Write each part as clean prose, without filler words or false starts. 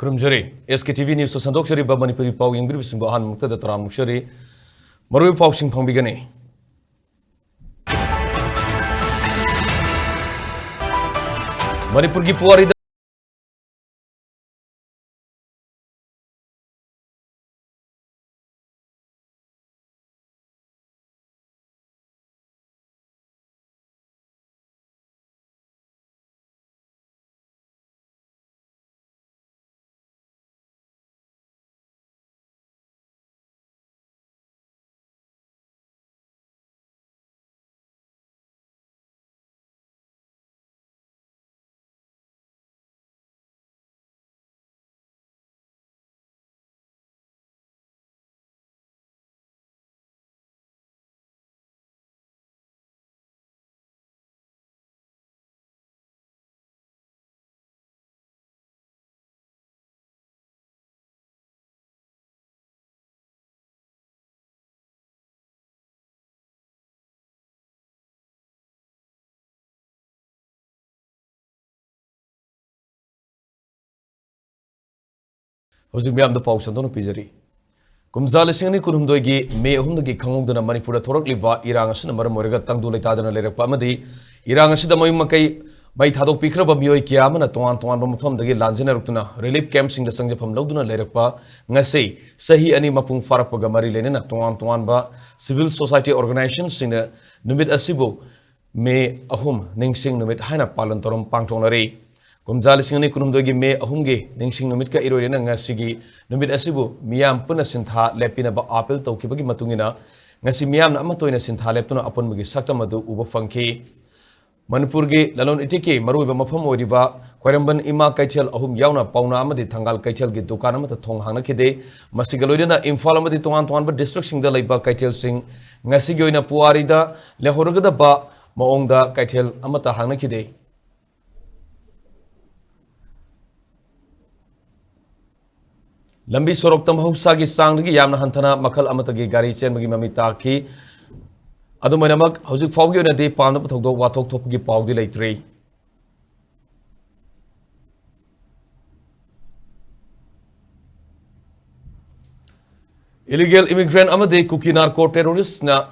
Kurumjari, SKTV News Sandokshari Manipuri Pau Ingrid Simbahan Mukta the Taram Shari, Maru Pauxing Pongigani. Manipur ki Puari Hozimiam the Pausanton Pizari. Kumzalising Kurumdogi, May Humdagi Kangudana Manipura Torok Liva, Irangasan, Maramoriga, Tangdulatadana Lerapamadi, Irangasida Makai, Maitado Pikra Babio Kiamana, Tuan Mafam, the Lanjana Rutuna, relief camps in the Sanjapam Loduna Lerapa, Nase, Sahi Ani Mapung Farapagamari Lenina, Tuanba, civil society organizations in a Numid Asibo, May Ahum, Ningsing Numid Hana Palantorum Pangtonare. Kumzalising Kurumdogi May Ahumge, Ningsing Numitka Iroriana Sigi, Numid Asibu, Miam Puna Sintha, Lepina ba Apple Tokibagi Matungina, Nasi Miam Amatoina Sintha Leptuna upon Magi Satamadu Uba Funky. Manipurgi, Lalon Itiki, Maruba Mapamo Riva, Quaramban Ima Kaichel Ahum Yauna, Pauna Amadi Tangal Kaichel Gidukanamata Tong Hanakide, Masigalodina, Imphal Amadi Tuan, but destructing the Laiba Kaichel Sing, Nasigoina Puarida, Lehoragada Ba, Maonga Kaichel Amata Hanakide. Lambi Soroktam Husagi Sang Yamna Hantana, Makal Amatagi Gari Chen Magimamitaki Adumanamag, Hosik Foggy and a day Pana Patodo, Watok Topi Pau de Late. Illegal immigrant Amade Cookie narco terrorists na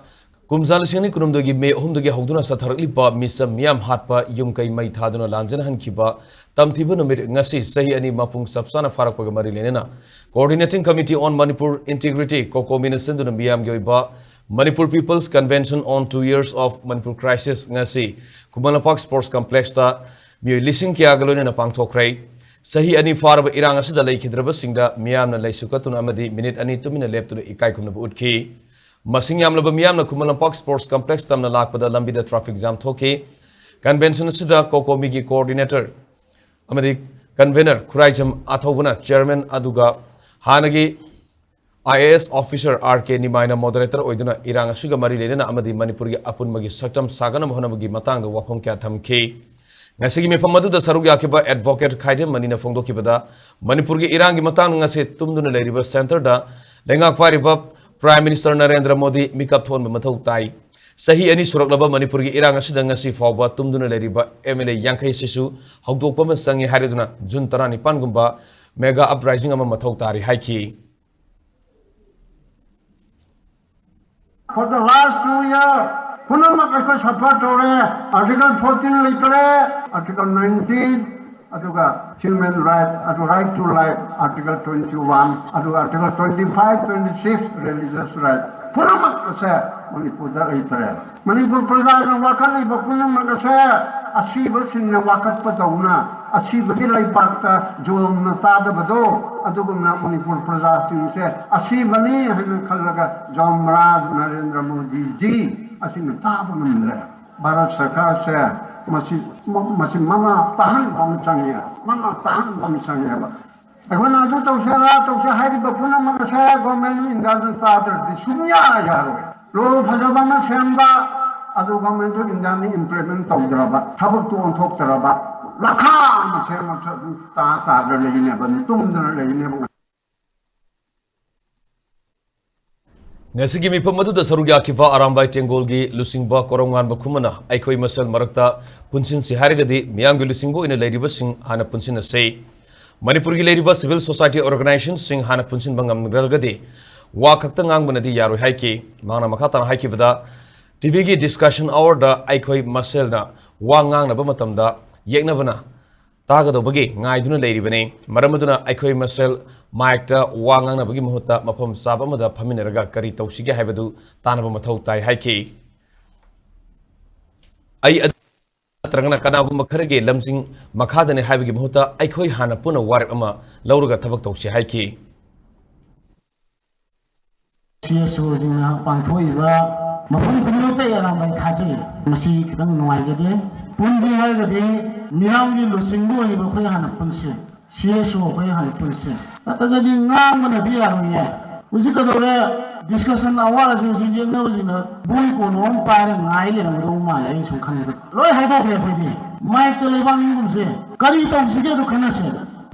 Kumzalisini Kurumdogi May Humdagi Hoduna Satarlipa, Missa Miam Hatpa, Yumkai Maitaduna Lanjan Hankiba, Tamtibunamid Nasi, Sahi Ani Mapung Sapsana Farapagamari Lenina. Coordinating Committee on Manipur Integrity, Koko Minasinduna Miam Yoiba, Manipur People's Convention on 2 years of Manipur Crisis Nasi, Kumalapak Sports Complex ta, Mio Lissing Kiagalon na Pangtokray, Sahi Ani Farab Irangasida Lake Hidrabasingda, Miam na Laisukatun Amadi, Minute Ani 2 minute left to the Ikaikum Utki. Masing Yamlaba Miam na Kumalapak Sports Complex tam na lakpada lambida traffic jam thoke, Convention Sida Koko Migi Coordinator, Amadi Convener, Kuraijam Athovana, Chairman Aduga, Hanagi IAS Officer RK Nimaina Moderator Oiduna Iranga Suga Mari Lena Amadi Manipuri Apun Magi Satam Sagana Honamagi Matang the Wapong Katam K. Nasigi Mefamadu the Saruga Kiba Advocate Kaidem Manina Fondo Kibada, Manipuri Irangi Matang Nasi Tumduna River Center da, Lenga Quaribab, Prime Minister Narendra Modi, Mikap Ton Matau Tai. Sahi Ani Suraklaba Manipuri Iranga Sidangasi Fauba, Tumduna River, Emily Yankai Sisu, Hogdopama Sangi Hariduna, Juntarani Pangumba, Mega Uprising Ama Matau Tari Haiki. For the last 2 years, Punamaka support Article 14 literate, Article 19, Human Right, Right to Life, Article 21, Article 25, 26, Religious Right. Punamaka Manipur literate. Manipur Praza Wakali, Punamaka, Asiba Sin Wakat Patona. Asiba Hilai Pakta, Joel Natada Bado, Aduguna Manipur Praza say, Asibani, Kalaga, John Mraz, Narendra Modi Ji, Asin Tabanum, Barat Saka say, Mama Tahan Bamchania, Mama Tahan Bamchania. And when I do to say that, to say Hari Bapuna Makasa, government in Garden Father, the Sunya Yaro, Lord Hazabama Semba, Adu government in Dani implement of Draba, Tabak to on top Draba. Nasigi Mipamadu the Saruga Kiva Arambai Tengolgi, Lusingba Korongan Bakumana, Aikoi Masal Marakta, Punsin Siharigadi, Miangu Lusingo in a lady busing, Hana Punsina say. Manipur ki leiriba civil society organization sing hana punsin bangam ngralgadi wa khakta ngangbnadi yaro haiki mangna makhata haiki bada TV ki discussion hour da aikhoi masel na wa ngangna ba matamda yekna bana taga do bagi ngaiduna leiribane maramaduna aikhoi masel mic ta wa ngangna bagi mahutta mafam saba mada phamineraga kari tawsige haibadu tanaba mathau tai haiki ai Trangana kanagum kharage lamsing makhadane haibagi mahuta aikhoi hana puna warep ama lauraga thabak tawsi haiki CSO jina pangthoiba mafum kumute yana bai thaje masi kitang nuaijade punji haigade miramgi losingbo ni khoi hana punse CSO khoi hana punse tatagadi ngamna biaruye ujikadore discussion awala ji jengna ujina bui ko non pare ngai le ngro ma ai su khane loi haido kre phidi mai to le bang gum se kari to sige do khana se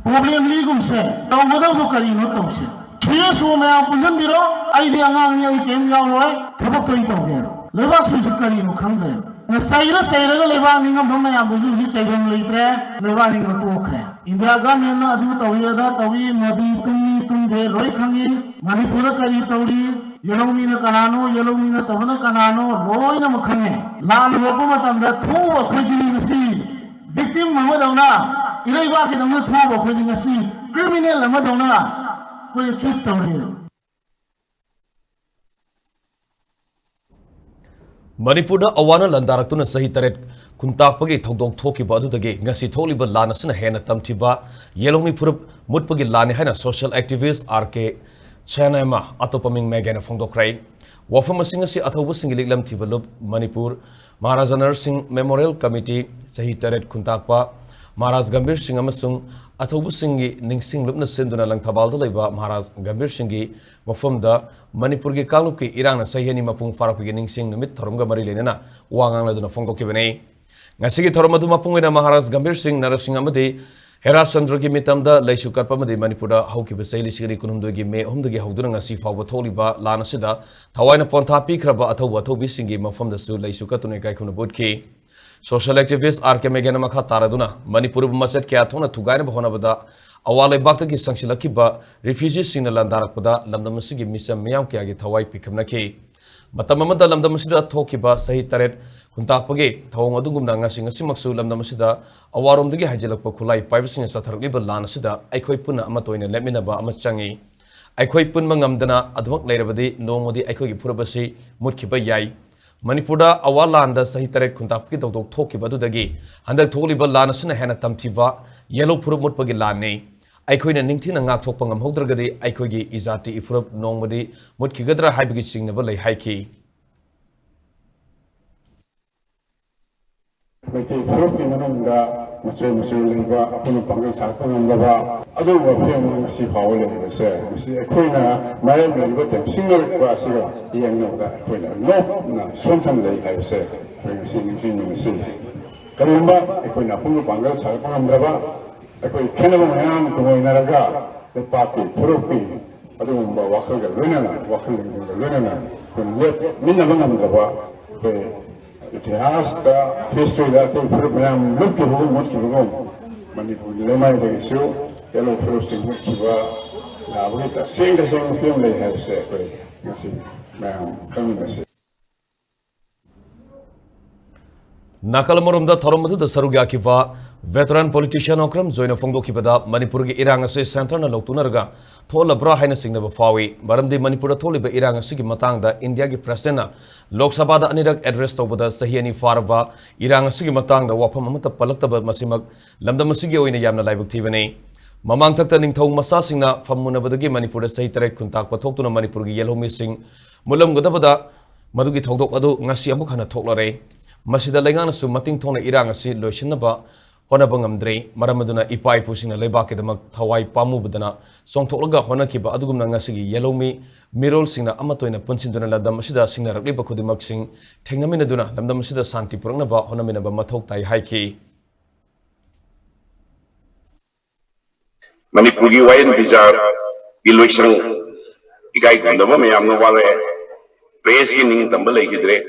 problem li gum se to modo ko kari no to se CSO ma punjan biro ai di angang ni kem yaw loi thabo to to ge leba su kari no khang de na saira ga leba ni ngam bang ya buju ji saira le tre leba ni ko to khre india ga ne na adu to ya da to wi nadi tum de loi khangi manipur kari tawri Yellow Kanano, Yellow Tavana Kanano, Royna Makane, Lan Wapamatam, the two of Kushing the sea, victim Madonna, Iraq in the two of Kushing the sea, criminal Madonna, who you treat them. Manipurda awana landarakuna sahi taret kuntakpagi thongdong thoki ba adudagi ngasi tholiba lanasina hena tamtiba Yellow Purup mutpagi lani haina social activist RK China ma atopaming megana fongdokrai wafam singasi athobu singilik lam thibalub Manipur Maharaja Nursing Memorial Committee sahi taret kuntakpa Maharaj Gambir Singh amasung athobu singi ningsing lupna senduna langthabalda leiba Maharaj Gambir Singhi mafamda Manipur gi kanglup ki irang na sahiyani mapung farak gi ningsing numit tharumga mari lenena wangang laduna fongdokibane ngasigi tharumadu mapungina Maharaj Gambir Singh Narasingh amadi Heras Chandra ki mitamda laisu karpa made Manipura hauki basai sigari kunumdo gi me humdagi hauduna ngasi fawba tholiba lanasida thawaina pontha pikraba athoba thobi singi mafamda su laisu katune kai khuna bodki social activist RK Megana makha taraduna Manipur maset kya thona thugaina bahona bada awalai bakta gi sangsilaki ba refugees singna landarakpada lamdamasigi misam miyam kya gi thawai pikhamna ki matamamada lamdamasida thokiba sahi taret kuntakpagi thawong adugumna ngasi ngasimaksu lamdamasida awaromdagi haijalakpa khulai paibasing satharliba lanasida aikhoi punna amatoina leminaba amachangi aikhoi punma ngamdana admak leirabadi nongodi aikhoi gi phurabasi mutkhiba yai Manipurda awalanda sahi taret kuntakpagi dogdog thokiba adudagi handak tholiba lanasina hena tamthiva yellow phurup mutpagi lanne aikhoi na ningthina ngak thokpa ngamhogdragadi aikhoi gi izati ifurab nongmadi mutkigadra haibagi singnaba lei haiki Meitei Alliance manungda macu leba apun pangai sakang ngamba adu wa pheng si phawle se si khoina mai mai ba te single ba si ga yang no ga khoina no na somthing dai kai se pheng si ni si karamba khoina apun pangai sakang ngamba ba khoi khena ba mayam ko ina raga te party propi adu ba wakhal ga lena kun le minna ba ngamba ba इतिहास का history दाते programme look के हो मत की हो मणिपुर लेमाय देशो yellow process मत की वा नाबे ता सेंग फिल्म ले है से कोई नसी मैं कम नसी Nakalamorumda Thoromatu the Sarugakiva, veteran politician Okram, Zoina Fongokibada, Manipur Irangase Center na Lotunarga, Tola Brahina Signava Fawi, Baramdi Manipura Toliba Irangasi Matanga, India Presena, Lok Sabada Anidak address Tobada, Sahiani Farva, Irangasi Matanga, Wapamata Palaktaba Masimak, Lamda Masigio in a Yamna Live Tivane. Mamang Taktaning Tong Masasina, Famuna Badagi Manipura Saitere Kuntak, Patokuna Manipur Yellow Missing, Mulam Godabada, Madugi Togok Adu, Nasiamukana Toklare. Masida Langana su mating tona irang asi loishinaba honabangam maramaduna ipai pusina lebakidama thawai pamu budana songtolaga honakiba adugumna ngasigi yellow me mirol singna amatoina punsinduna ladam asida singna rakliba khudimak sing thengnaminaduna lamdam asida santi purangnaba honaminaba mathok tai haiki Manipuri wayan bizar election ikai gandaba mayamno wale press gi ning tambal hidre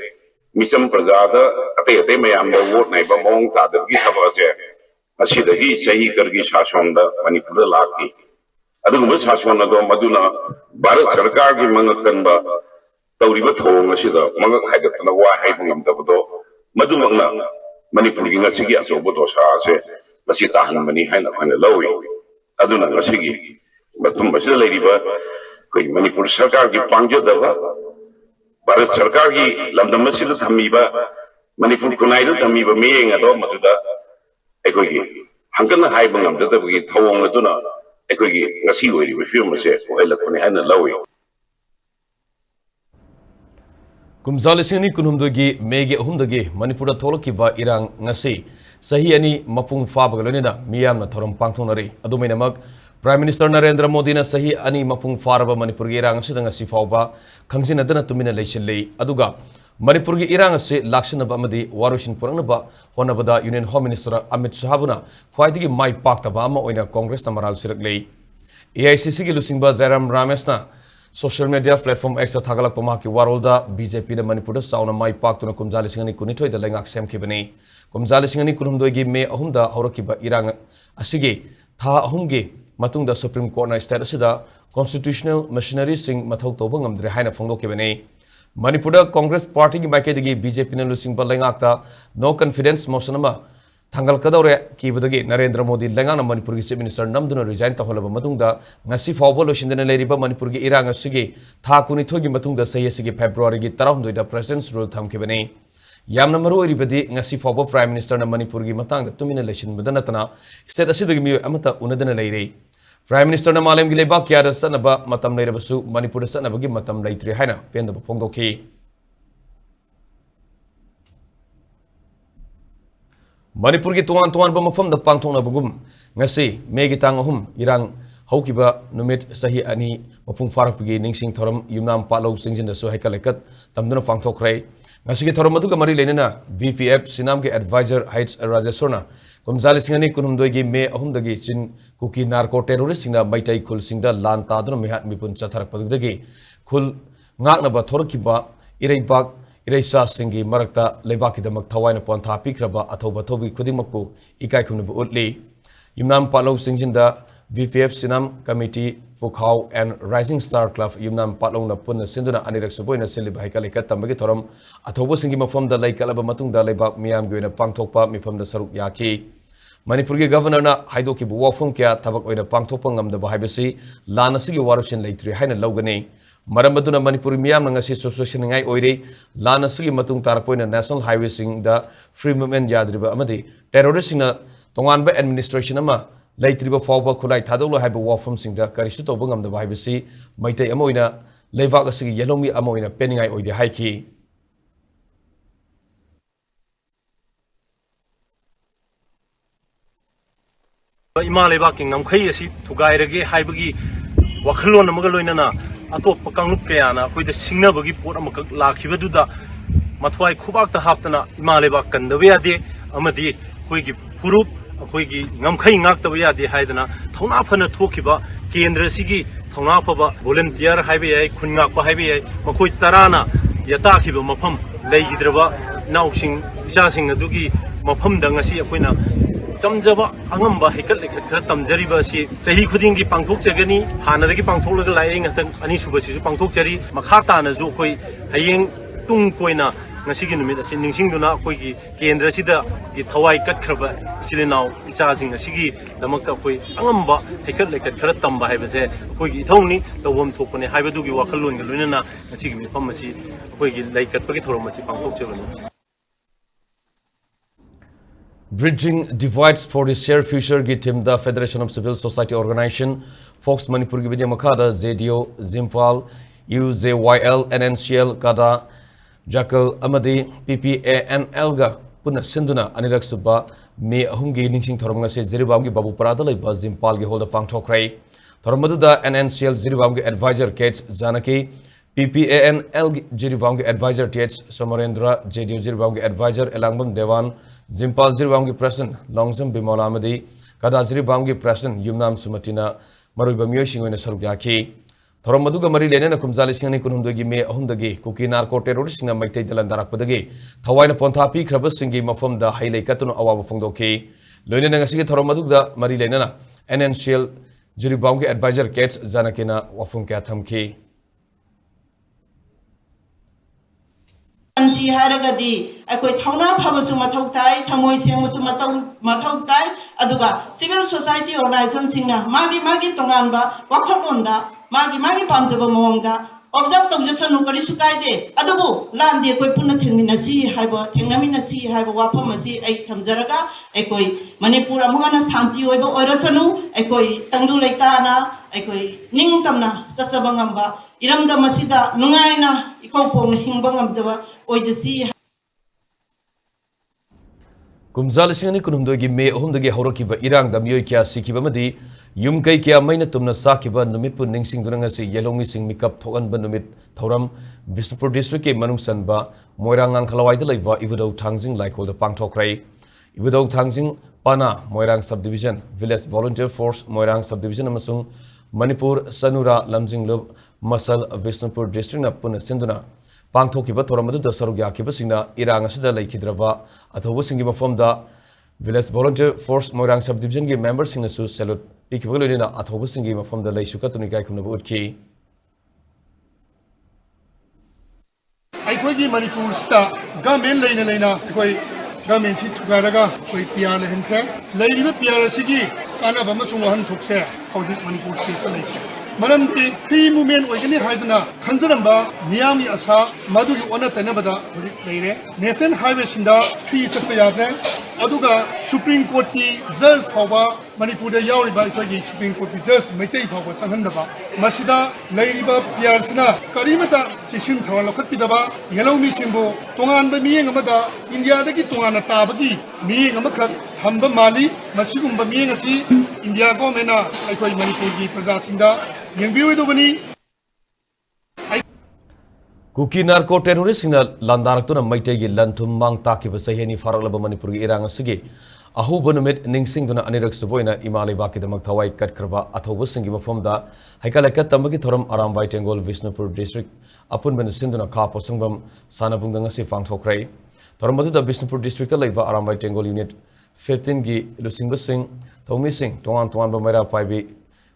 Misam Prajada, Ate Mayam, the vote neighbor Mong Tadaki Sabase, ꯑꯁꯤꯗꯒꯤ ꯆꯍꯤ ꯀꯔꯒꯤ ꯁꯥꯁꯣꯟꯗ ꯃꯅꯤꯄꯨꯔꯗ ꯂꯥꯛꯈꯤ ꯑꯗꯨꯒꯨꯝꯕ ꯁꯥꯁꯣꯟ ꯑꯗꯣ ꯃꯗꯨꯅ ꯚꯥꯔꯠ ꯁꯔꯀꯥꯔꯒꯤ ꯃꯉꯛ ꯀꯟꯕ ꯇꯧꯔꯤꯕ ꯊꯧꯑꯣꯡ ꯑꯁꯤꯗ ꯃꯉꯛ ꯍꯥꯏꯒꯠꯇꯅ ꯋꯥ ꯍꯥꯏꯕ ꯉꯝꯗꯕꯗꯣ ꯃꯗꯨꯃꯛꯅ ꯃꯅꯤꯄꯨꯔꯒꯤ ꯉꯁꯤꯒꯤ ꯑꯆꯧꯕ ꯗꯣꯁꯥ ꯑꯁꯦ ꯃꯁꯤ ꯇꯥꯍꯟꯕꯅꯤ ꯍꯥꯏꯅ ꯑꯩꯈꯣꯏꯅ ꯂꯧꯏ ꯑꯗꯨꯅ ꯉꯁꯤꯒꯤ ꯃꯇꯨꯡ ꯑꯁꯤꯗ ꯂꯩꯔꯤꯕ ꯑꯩꯈꯣꯏ ꯃꯅꯤꯄꯨꯔ ꯁꯔꯀꯥꯔꯒꯤ ꯄꯥꯡꯖꯗꯕ ꯚꯥꯔꯠ ꯁꯔꯀꯥꯔꯒꯤ ꯂꯝꯗꯝ ꯑꯁꯤꯗ ꯊꯝꯃꯤꯕ ꯃꯅꯤꯄꯨꯔ ꯈꯨꯟꯅꯥꯏꯗ ꯊꯝꯃꯤꯕ ꯃꯤꯠꯌꯦꯡ ꯑꯗꯣ ꯃꯗꯨꯗ ꯑꯩꯈꯣꯏꯒꯤ ꯍꯪꯒꯠꯅ ꯍꯥꯏꯕ ꯉꯝꯖꯗꯕꯒꯤ ꯊꯧꯑꯣꯡ ꯑꯗꯨꯅ ꯑꯩꯈꯣꯏꯒꯤ ꯉꯁꯤ ꯑꯣꯏꯔꯤꯕ ꯐꯤꯕꯝ ꯑꯁꯦ ꯑꯣꯏꯍꯜꯂꯛꯄꯅꯤ ꯍꯥꯏꯅ ꯂꯧꯏ ꯀꯨꯝꯖꯥ ꯂꯤꯁꯤꯡ ꯑꯅꯤ ꯀꯨꯟꯍꯨꯝꯗꯣꯏꯒꯤ ꯃꯦꯒꯤ ꯑꯍꯨꯝꯗꯒꯤ ꯃꯅꯤꯄꯨꯔꯗ ꯊꯣꯛꯂꯛꯈꯤꯕ ꯏꯔꯥꯡ ꯉꯁꯤ ꯆꯍꯤ ꯑꯅꯤ ꯃꯄꯨꯡ ꯐꯥꯕꯒ ꯂꯣꯏꯅꯅ ꯃꯤꯌꯥꯝꯅ ꯊꯧꯔꯝ ꯄꯥꯡꯊꯣꯛꯅꯔꯤ ꯑꯗꯨꯃꯥꯏꯅꯃꯛ ꯄ꯭ꯔꯥꯏꯝ ꯃꯤꯅꯤꯁꯇꯔ ꯅꯔꯦꯟꯗ꯭ꯔ ꯃꯣꯗꯤꯅ ꯆꯍꯤ ꯑꯅꯤ ꯃꯄꯨꯡ ꯐꯥꯔꯕ ꯃꯅꯤꯄꯨꯔꯒꯤ ꯏꯔꯥꯡ ꯑꯁꯤꯗ ꯉꯁꯤ ꯐꯥꯎꯕ ꯈꯪꯖꯤꯟꯅꯗꯅ ꯇꯨꯃꯤꯟꯅ ꯂꯩꯁꯤꯜꯂꯤ ꯑꯗꯨꯒ ꯃꯅꯤꯄꯨꯔꯒꯤ ꯏꯔꯥꯡ ꯑꯁꯤ ꯂꯥꯛꯁꯤꯟꯅꯕ ꯑꯃꯗꯤ ꯋꯥꯔꯣꯏꯁꯤꯟ ꯄꯨꯔꯛꯅꯕ ꯍꯣꯠꯅꯕꯗ ꯌꯨꯅꯤꯌꯟ ꯍꯣꯝ ꯃꯤꯅꯤꯁꯇꯔ ꯑꯃꯤꯠ ꯁꯥꯍꯕꯨꯅ ꯈ꯭ꯋꯥꯏꯗꯒꯤ ꯃꯥꯏ ꯄꯥꯛꯇꯕ ꯑꯃ ꯑꯣꯏꯅ ꯀꯣꯡꯒ꯭ꯔꯦꯁꯅ ꯃꯔꯥꯜ ꯁꯤꯔꯛꯂꯤ AICCꯒꯤ ꯂꯨꯆꯤꯡꯕ ꯖयराम ꯔमेशꯅ सोशल मीडिया प्लेटफॉर्म एक्स थागलप की वारोल बीजेपी मनपुर चाउन माई पाक्तुना कुमजा लिसिंग अनि कुनिथोय दा लेंगाक सेमखिबनी कुमजा लिसिंग अनि कुनहुमदोयगी मे अहुमदा हौरकिबा इरांग असिगे था अहुमगे मतुंगदा सुप्रीम कोर्ट ना स्टेट असिदा कॉन्स्टिट्यूशनल मशीनरी सिंग मथौ तौबा ngamdre हाइना फोंदोकिबनी मनपुर कांग्रेस पार्टी की माइकेदगी बीजेपी ना लुसिंगबा लेंगाकता नो कॉन्फिडेंस मोशन अमा थांगल कदौरे कीबदगी नरेंद्र मोदी लेंगाना मनपुर की चीफ मिनिस्टर नमदुना रिजाइन तहलबा मतुंगदा ngasi fawbo loisindana leiriba manipur gi irang asigi tha kunithoi gi matungda sei asigi february gi 19 da president's rule thamkibani yamna maru oribadi ngasi fawbo prime minister na manipur gi matangda tumina leishinbada natana state asidagi mi amata unadana leiri prime minister na malem gi lebak kyada sanaba matam leirabasu manipur da sanaba gi matam leitri haina pendaba phongdoki Manipur ki tuan ba mafam da pangthongna bugum ngasi megi tang ahum irang haukiba numit sahi ani mapung farakpigi ningsing thoram yumnam palo singjin da so haikalekat tamduna pangthokrai ngasi ki thoram matuga mari lenena VPF sinam ke advisor heights rajasorna kumjali singani kunumdoi gi me ahum dagi chin kuki narco terrorist singa maitai khul singda lan taduna mihat mipun chatharak padugdagi khul ngakna ba thorkiba ireibak Iraisa Singi Marakta Lebaki the Maktawaina Ponta Pikraba Atoba Tobi Kudimapu Ikaikum Utli Yumnam Palo Singjinda VPF Sinam Committee Fukhau and Rising Star Club Yumnam Palong Puna Sinduna Anirak Suboina Siliba Haikalika Tambagitorum Atoba Singi Mafum the Lake Alaba Matung the Lebak Miam Guina Pangtopa Mipum the Saruk Yaki Manipuri Governor na Haidoki Buwafum Kia Tabak Oina Pangtopangam the Bahibasi Lana Sigi Warushin Laitri Haina Logani Marambatuna Manipuri Miam Nangasi Association Ngai Oiri, Lana Sugi Matung Tarapoina National Highway Sing the Free Movement Yadriba Amadi, terrorist in a Tonganba administration ama, Laitriba Fawba Kulai Tadolo Haba Wafum Sing the Karisuto Bungam the Bibisi, Meitei Amoina, Levagasi Yelomi Amoina, Penning I Oidi Haiki. Imaleba Kingam Kayasi to Gairagi Haibagi Wakalon Magaloinana. Atop Kangup Kayana, with the singer Bagi Port Lakivaduda, Matwai Kubakta Haptana, Imaleba Kandavia Amadi, Huigi Purup, Huigi Namkai Nakta Via de Haidana, Tonapana Tokiba, Kendresigi, Tonapaba, Volunteer Highway, Kunakpa Highway, Makui Tarana, Yatakiba Mapam, Laidrava, Nausing, Sasing Adugi, Mapam Dangasi Aquina. Samjaba Angamba Hikal Tam Jeribasi, Sahi Kudingi Pangtok Jagani, Hanadaki Pangtok lying at Anisubashi Pangtok Jerry, Makata and Zokoi, Haying Tungkoina, Nasikin Singduna, Kogi, Kendrasida, Gitawai Kakraba, Chilinau, Chasing a Sigi, the Makapui, Angamba, Hikal like a Karatam by Habase, Kogi Tony, the one token, Habadugi Wakalun, the Lunana, and Sigi Pharmacy, Kogi like a Pagitoromachi Pangtok Jagani. Bridging divides for the shared future gitim the Federation of Civil Society Organization, Fox Manipur Gibidia Makada, ZDO, Imphal, UZYL, NNCL, Kada, Jackal, Amadi, PPANL ga Puna Sinduna, Anirak Suba, Me Ahungi Ningsing Tormasi, Ziribamgi Babu Parada, Baz Imphal, hold a fang chokray. Tormaduda, NNCL, Ziribamgi Advisor Kate Zanaki, PPANL, Ziribamgi Advisor Tats, Somarendra, ZDO Ziribamgi Advisor, Elangbam Devan, Imphal Ziribamgi President, Longsam Bimola Amadi, Kada Ziribamgi President, Yumnam Sumatina, Marubamyo Singwin Sarugyaki. Toramaduga Mari Lena Kumzali Singani Kunumdagi Me Ahundagi, Kuki Narco Terrorist in a Meitei Alliance Padagi, Tawaina Pontapi, Krabasingi Mafum, the Haile Katun Awa Fundoki, loina nang asige thorom madugda mari leinana NNCL juribam ge advisor Sktv'S janakena wafum kya thamki ansi haragadi akoi thauna phabasu mathau tai thamoi sengmasu mathau tai aduga civil society organization singna magi tonganba wakhalonda magi pamjaba mawangda observe tawjasanu kari sukaide adubu landi akoi punna thengminasi haiba thengnaminasi haiba wafamasi ai thamjaraga akoi manipur amugana shanti oiba oirasanu akoi tangdu leitana akoi ningtamna sasabangamba iramda masida nungaina ikopong hingbangam jaba oijasi kumzal singani kunumdogi me ohumdagi horokiba irang da miyoi kya sikiba madi yum kai kya maina tumna sakiba numit pu ningsing dunanga si yelongi sing mikap thogan ba numit thoram Bishnupur district ke manung sanba moirang ang khalawai da laiwa ibudau thangjing laikol da pangthokrai ibudau thangjing pana moirang subdivision village volunteer force moirang subdivision amasung Manipur sanura lamjing lob masal Bishnupur district na puna sinduna pangthokiba thoramadu da sarugya kiba singna irang asida laikhidraba athobu singi mafamda village volunteer force moirang subdivision ge members singna su salute ikiba loina athobu singi mafamda laisuka tunikai khumna utki ꯑꯩꯈꯣꯏꯒꯤ ꯃꯅꯤꯄꯨꯔꯁꯤꯗ government ꯂꯩꯅ ꯑꯩꯈꯣꯏ ꯒꯃꯦꯟꯁꯤ ꯊꯨꯒꯥꯏꯔꯒ ꯑꯩꯈꯣꯏ ꯄꯤꯌꯥꯔ ꯂꯩꯍꯟꯈ꯭ꯔꯦ ꯂꯩꯔꯤꯕ ꯄꯤꯌꯥꯔ ꯑꯁꯤꯒꯤ ꯀꯥꯟꯅꯕ ꯑꯃꯁꯨꯡ ꯋꯥꯍꯟꯊꯣꯛꯁꯦ ꯍꯧꯖꯤꯛ ꯃꯅꯤꯄꯨꯔ ꯁ꯭ꯇꯦꯠꯇ ꯂꯩꯇ꯭ꯔꯦ ꯃꯔꯝꯗꯤ ꯐ꯭ꯔꯤ ꯃꯨꯚꯃꯦꯟ ꯑꯣꯏꯒꯅꯤ ꯍꯥꯏꯗꯨꯅ ꯈꯟꯖꯔꯝꯕ ꯃꯤꯌꯥꯝꯒꯤ ꯑꯁꯥ ꯃꯗꯨꯒꯤ ꯑꯣꯟꯅ ꯇꯩꯅꯕꯗ ꯍꯧꯖꯤꯛ ꯂꯩꯔꯦ ꯅꯦꯁꯅꯦꯜ ꯍꯥꯏꯋꯦꯁꯤꯡꯗ ꯐ꯭ꯔꯤ ꯆꯠꯄ ꯌꯥꯗ꯭ꯔꯦ ꯑꯗꯨꯒ ꯁꯨꯄ꯭ꯔꯤꯝ ꯀꯣꯔꯠꯀꯤ ꯖꯖ ꯐꯥꯎꯕ ꯃꯅꯤꯄꯨꯔꯗ ꯌꯥꯎꯔꯤꯕ ꯑꯩꯈꯣꯏꯒꯤ ꯁꯨꯄ꯭ꯔꯤꯝ ꯀꯣꯔꯠꯀꯤ ꯖꯖ ꯃꯩꯇꯩ ꯐꯥꯎꯕ ꯆꯪꯍꯟꯗꯕ ꯃꯁꯤꯗ ꯂꯩꯔꯤꯕ ꯄꯤꯌꯥꯔꯁꯤꯅ ꯀꯔꯤꯃꯇ ꯆꯦꯛꯁꯤꯟ ꯊꯧꯔꯥꯡ ꯂꯧꯈꯠꯄꯤꯗꯕ ꯌꯦꯜꯍꯧꯃꯤꯁꯤꯡꯕꯨ ꯇꯣꯉꯥꯟꯕ ꯃꯤꯠꯌꯦꯡ ꯑꯃꯗ ꯏꯟꯗꯤꯌꯥꯗꯒꯤ ꯇꯣꯉꯥꯟꯅ ꯇꯥꯕꯒꯤ ꯃꯤꯠꯌꯦꯡ ꯑꯃꯈꯛ ꯊꯝꯕ ꯃꯥꯜꯂꯤ ꯃꯁꯤꯒꯨꯝꯕ ꯃꯤꯠꯌꯦꯡ ꯑꯁꯤ ꯏꯟꯗꯤꯌꯥ ꯒꯣꯔꯃꯦꯟꯅ ꯑꯩꯈꯣꯏ ꯃꯅꯤꯄꯨꯔꯒꯤ ꯄ꯭ꯔꯖꯥꯁꯤꯡꯗ ꯌꯦꯡꯕꯤꯔꯣꯏꯗꯕꯅꯤ Kuki narco terrorist singna landarak Meitei gi lanthum mang takiba saheni faraklaba Manipur gi irang asigi ahuba numit ningsing tuna anirak suboina imaleba kidamak thawai katkraba athobu singi mafamda haikalaka tambagi thoram arambai tengol Bishnupur district apunban sinduna kha posangam sanabungda ngasi pangthokrai thoramadu da Bishnupur district laiba arambai tengol unit 15 gi lusingba sing thomi sing tongan ba mera paibi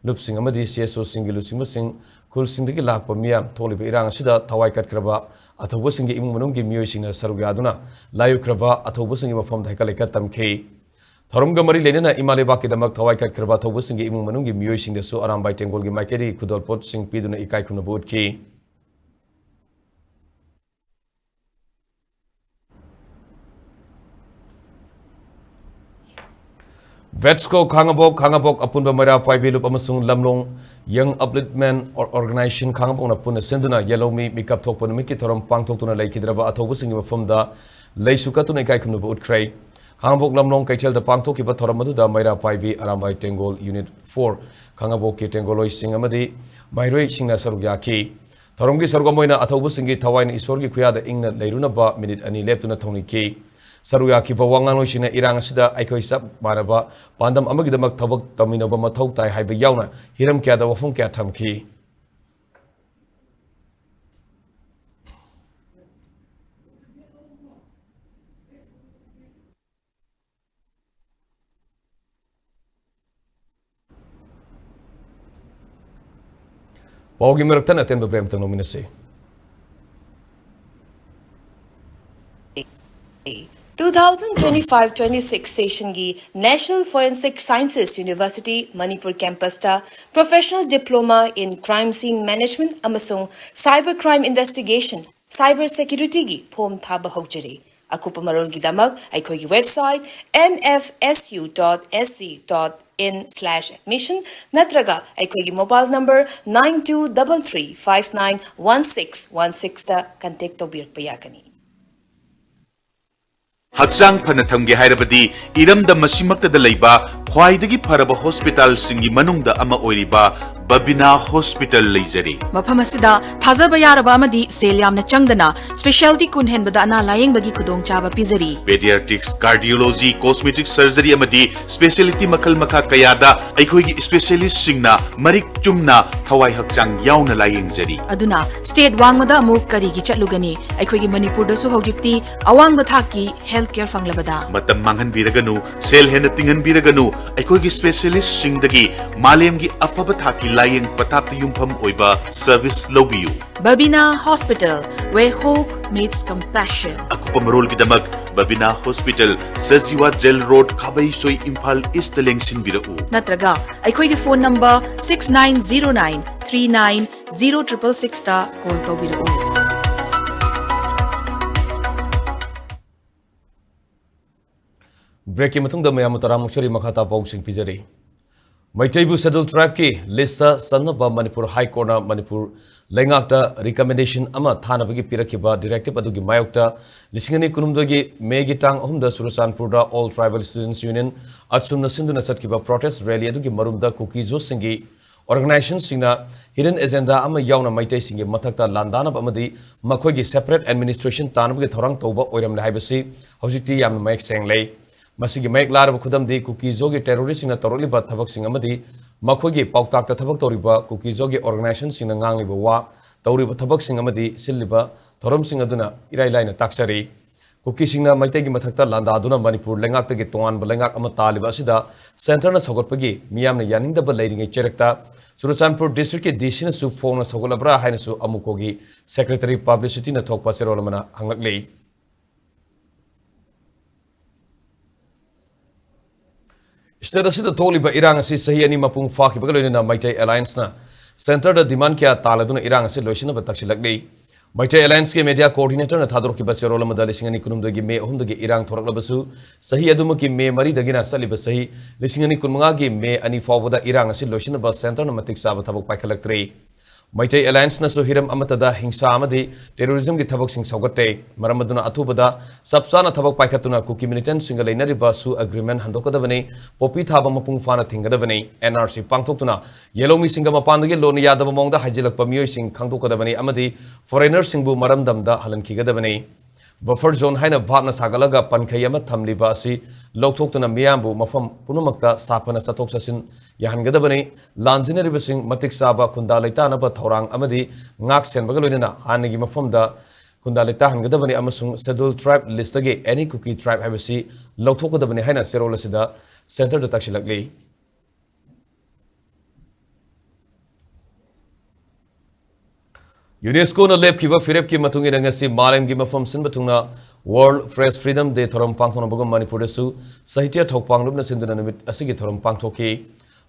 lupsing amadi CSO sing gi lusingba sing kul sindagi lakpa miyam tholiba irang asida thawai katkraba athobu singi imung manung gi miyoi singna sarugya layukraba athobu singi mafamda haikalaka tamkhei Tharumga mari lenena imaleba kidamak thawai katkraba athobu singi imung manung gi miyoi singda su arambai tengol gi maikeri khudolpot sing piduna ikai khuna butki Vetsco Khangabok apunba mara paibilup amasung lamlong young upliftment organization Khangabok na puna senduna yellow me mikap thokpa numiki thoram pangthok tuna laikhidraba athobu singi mafamda leisuka tuna ikai khumnuba utkrai Khangabok lamlong kaichel da pangthokiba thoram aduda maira paibi arambai tengol unit 4 Khangabok ki tengoloi sing amadi mairoi singna sarugya ki thoramgi sargomoina athobu singi thawaina isorgi khuyada ingna leirunaba minute ani leptuna thongni ki Saruya ki bawangan lo sina irang asida aikoi sab maraba pandam amagidamak thabak taminaba mathau tai haiba yauna hiram kya da wafum kya thamki Pawgi meraktan aten bebrem tang nominasi 2025-26 session gi National Forensic Sciences University Manipur campus ta Professional Diploma in Crime Scene Management amasung Cybercrime Investigation Cyber Security gi form thaba hojari akupa marol gi damak aikoi gi website nfsu.sc.in/admission natraga aikoi gi mobile number 9233591616 ta contact tobir payakani Hakzang phana thamge hairabadi iramda masimakta da leiba khwaidagi pharaba hospital singi manungda ama oiriba Babina Hospital Leijari. Mafamasida, Tazaba Yarabamadi, Seliamna Changdana, Specialty Kunhen Badana Lying Bagi Kudong Chaba Pizari. Pediatrics, Cardiology, Cosmetic Surgery Amadi, Specialty Makal Maka Kayada, Aikogi Specialist Singna, Marik Chumna, Hawai Hakchang Yauna Lying Jari. Aduna, State Wangmada Muk Karigi Chatlugani, Aikogi Manipur Dasu Hojipti, Awang Bathaki, Healthcare Fanglabada. Matam Mangan Biraganu, Sel Henatingan Biraganu, Aikogi Specialist Singdagi, Malemgi Apabathaki Lying Patati Yumpam Oiba, Service Lobiu. Babina Hospital, where hope meets compassion. Akupamarol Gidamak, Babina Hospital, Sajiwa Gel Road, Kabai Soy Imphal East Lengsin Birau. Natraga, Aikogi phone number 6909 390666 ta call to Birau. Break matung da mayam taram chori makhata pau sing pizari. Meitei bu scheduled tribe ki lista sanaba Manipur High Court na Manipur lengakta recommendation ama thana bagi pirakiba directive adugi mayokta lisingani kunumdogi megi tang ahumda Suruchanpur da All Tribal Students Union atsumna sinduna satkiba protest rally adugi marumda cookies singi organization singna hidden agenda ama yauna Meitei singi mathakta landana amadi makhogi separate administration tanabagi thorang toba oiram haibasi hojiti yamna mayek senglei Masigi Mek Larab Kudamdi, Kukizogi terrorist in a Toroliba Tabak Singamadi, Makogi, Pautak Tabak Toriba, Kukizogi organizations in a Ngangi Bawa, Toriba Tabak Singamadi, Siliba, Torom Singaduna, Irailina Taksari, Kukisina, Maitegi Matakta, Landaduna, Manipur, Lengak Gituan, Balengak Amatali Sida, Centerna Sogopagi, Miam Yaning the Balading a Cherekta, Suruchanpur District, Disina Su Fona Sogolabra, Hainasu Amukogi, Secretary Publicity na Talk Paserolamana, Hangley. State asida tholiba irang asi sahi ani mapung faki bagaloina Meitei Alliance na center da demand kya taladuna irang asi loisina bataksilakli Meitei Alliance ke media coordinator na thador ki basero lamada lisingani kunumdogi me ohumdogi irang thoraklabasu sahi adumaki me mari dagina saliba sahi lisingani kunmanga gi me ani fawbada irang asi loisina ba center na matik saba thabok paikhalaktre Meitei Alliance na so hiram amatada hingsa amadi terrorism ki thabok sing saugate maramaduna athubada sabsana thabok paikhatuna kuki militant single lainariba su agreement handokadabani popi thaba mapung fana thingadabani NRC pangthoktuna yellow mi singa mapandagi lon yadaba mongda hajilakpa miyoi sing khangdokadabani amadi foreigner singbu maramdamda halankigadabani buffer zone haina bhatna sagalaga pankhayama thamliba asi lokthokuna miyambu mafam punumakta sapana satok sasin yahangadabani lanjinariba sing matik saba khunda leitana ba thorang amadi ngak senbaga loinana hanigi mafamda khunda leita hangadabani amasung scheduled tribe list age any cookie tribe habasi lokthokadabani haina serol asida center da taksilakli UNESCO na lep kiba firep ki matungi ngasi malem gi mafam sin batungna World Press Freedom Day thoram pangthona bagam Manipur su sahitya thokpang lubna sinduna namit asigi thoram pangthoki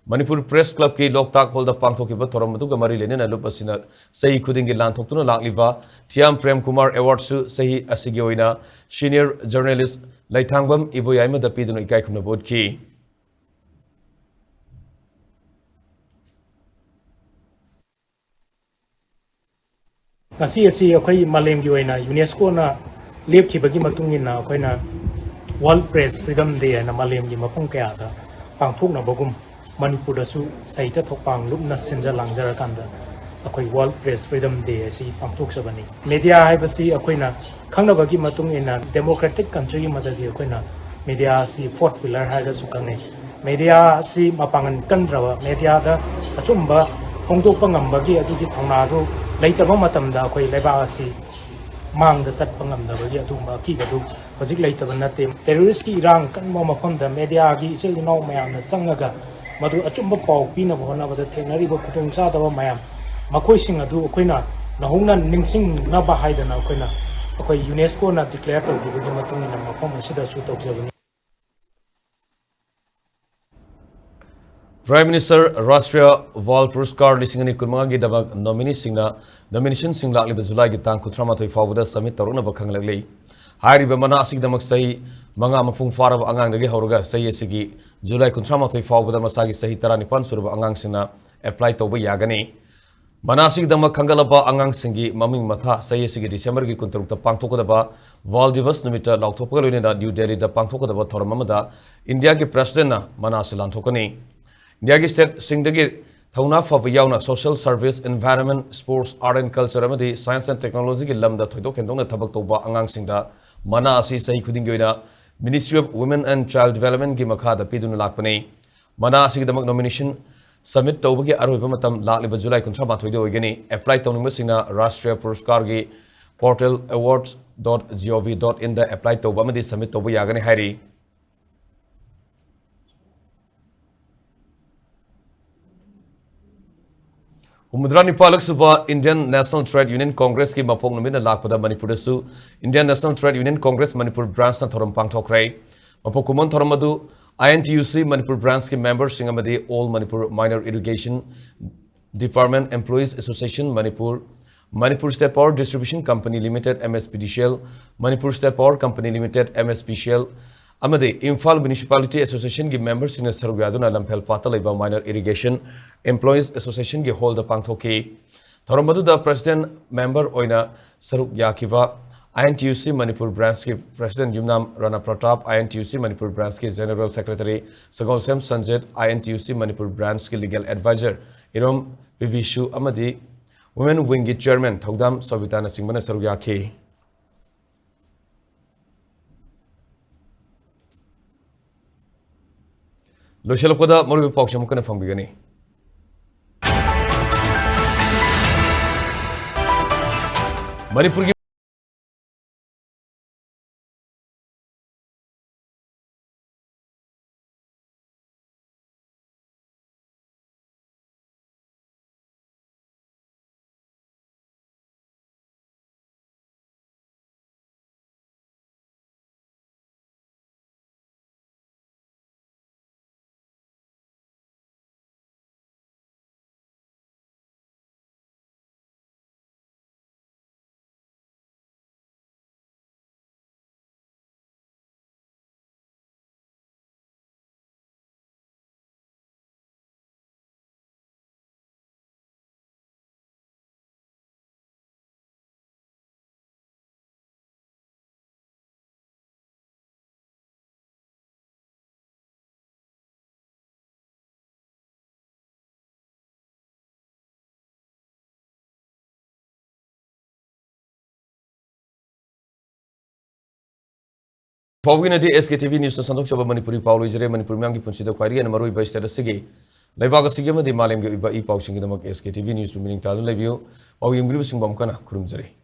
Manipur Press Club ki loktak holda pangthoki ba thoram matuga mari lenena lup asina sahi khuding gi lanthokuna lakliba Thiam Prem Kumar Award su sahi asigi oina senior journalist Laithangbam Iboyaima da piduna ikai khumna bodki Ngasi asi akhoi malem gi oina UNESCO na lep ki bagi matung ina akhoi na World Press Freedom Day na malem gi mapung kya da pangthok na bagum Manipur da su saita thokpang lupna senja langjar kanda akhoi World Press Freedom Day asi pangthok sabani media hai basi akhoi na khangna bagi matung ina democratic country madagi akhoi na media si fourth pillar hai da su kangne media si mapangan kandrawa media da achumba hongdokpa ngambagi adugi thongna ro laitaba matamda akhoi laiba asi mangda satpa ngamdabagi adumba ki gadu hojik laitaba nate terrorist ki irang kanma mafamda media gi isil no mayamna sangaga madu achumba paw pina bhona bada thenari ba kutung cha daba mayam makoi sing adu akoina nahungna ningsing na ba haidana akoina akoi UNESCO na declare to gi matung na mafam asida su tokjabani Prime Minister Rashtriya Val Puruskar lisingani kurmangi dabak nominee singna nomination singla liba July gi tang kutrama thoi fawda submit taruna ba khanglakli hairiba mana asig damak sahi manga mafung faraba angang dagi hawraga sahi asigi July kutrama thoi fawda masagi sahi 19 surba angang singna apply toba yagani mana asig damak khangalaba angang singi maming matha sahi asigi December gi kuntaruk ta pangthokadaba Val Divas numita laukthopga loina New Delhi da pangthokadaba thoramamada India gi president na mana asilan thokani India ki state singdagi थौना फब यावना social service environment sports art and culture अमदी science and technology की लमदा थोइदोक हेंदोंना थबक तौबा अंगांगसिंगदा मना असि सही खुदिंग गोइना ministry of women and child development की मखादा पिदुना लाकपने मना असि दमक नॉमिनेशन सबमिट तौबगी अरोइबा मतम लाकलिबा जुलाई 19 ओइगनी एप्लाई तौनिंगबसिंगना राष्ट्रीय पुरस्कार की पोर्टल awards.gov.in दा एप्लाई तौबा अमदी सबमिट तौबा यागनी हाइरी हुमुद्रा निपालक सुबा Indian National Trade Union Congress की मपोंग नमिना लाकपदा Manipur Indian National Trade Union Congress Manipur branch ना थोरम पांगथोखरे मपोंग कुमन थोरम अदु INTUC मणिपुर ब्रांच की मेंबर सिंग अमदी all Manipur minor irrigation department employees association Manipur state power distribution company limited MSPDCL Manipur state power company limited MSPCL अमदी इम्फाल म्युनिसिपालिटी एसोसिएशन की मेंबर सिंग सरुग यादुना लम्फेल पाता लेबा माइनर इरिगेशन एम्प्लॉइज एसोसिएशन की होल द पांगथोकी थोरम मदुदा प्रेसिडेंट मेंबर ओइना सरुग याकिवा INTUC मणिपुर ब्रांच की president Yumnam Rana Pratap INTUC Manipur branch की general secretary Sagolsem Sanjit INTUC Manipur branch की लीगल एडवाइजर इरोम विविशु अमदी वुमेन विंग की चेयरमैन थौदाम सोविताना सिंहमना सरुग याखी लोशलपदा मरुबी पाउच अमुकना फंगबिगनी मणिपुर की SKTV न्यूज़ संदोक चबा मणिपुरी पाउल इजरे मणिपुर म्यांग की पुंसीद ख्वाइरी एन मरुई बाई स्टेटस सिगे लेबाग सिगे मदि मालेम के इबा ई पाउसिंग दमक SKTV न्यूज़ मिनिंग ताजु लेबियो पाउ यंगरिब सिंग बमकना खुरुमजरे